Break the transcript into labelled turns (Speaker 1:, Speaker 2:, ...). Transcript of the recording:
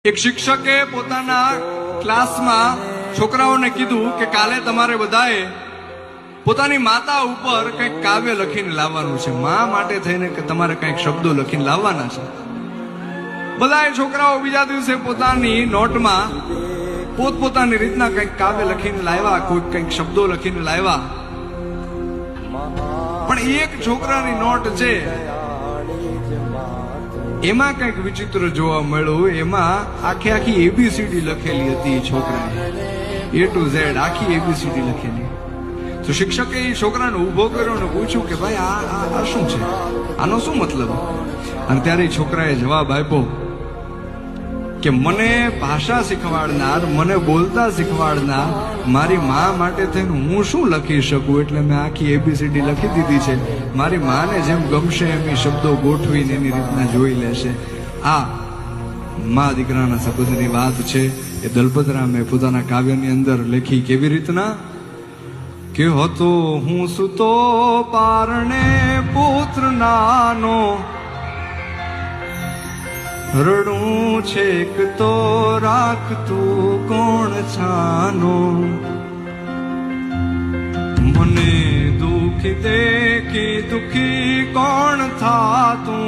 Speaker 1: એક શિક્ષકે પોતાના ક્લાસમાં છોકરાઓને કીધું કે કાલે તમારે બધાએ પોતાની માતા ઉપર કંઈક કાવ્ય લખીને લાવવાનું છે, મા માટે થઈને કે તમારે કંઈક શબ્દો લખીને લાવવાના છે. બધાએ છોકરાઓ બીજા દિવસે પોતાની નોટમાં પોતપોતાની રીતના કંઈક કાવ્ય લખીને લાવ્યા, કોઈ કંઈક શબ્દો લખીને લાવ્યા. પણ એક છોકરાની નોટ છે એમાં કંઈક વિચિત્ર જોવા મળ્યું. એમાં આખી એબીસીડી લખેલી હતી. છોકરાએ A to Z આખી એબીસીડી લખેલી. તો શિક્ષકે એ છોકરાને ઉભો કર્યો અને પૂછ્યું કે ભાઈ આ શું છે, આનો શું મતલબ? અને ત્યારે છોકરાએ જવાબ આપ્યો કે મને ભાષા શીખવાડનાર, મને બોલતા શીખવાડનાર મારી મા માટે થઈને હું શું લખી શકું, એટલે મેં આખી એબીસીડી લખી દીધી છે. મારી માને જેમ ગમશે એમ એ શબ્દો ગોઠવીને એની રીતના જોઈ લેશે. આ મા દીકરાના સંબંધની વાત છે. એ દલપતરામે પોતાના કાવ્યની અંદર લખી. કેવી રીતના કે હતો હું સુતો પારણે પુત્ર નાનો, રડું છેક તો રાખતું કોણ છાનો, મને દુઃખ દેખી દુઃખી કોણ થાતું,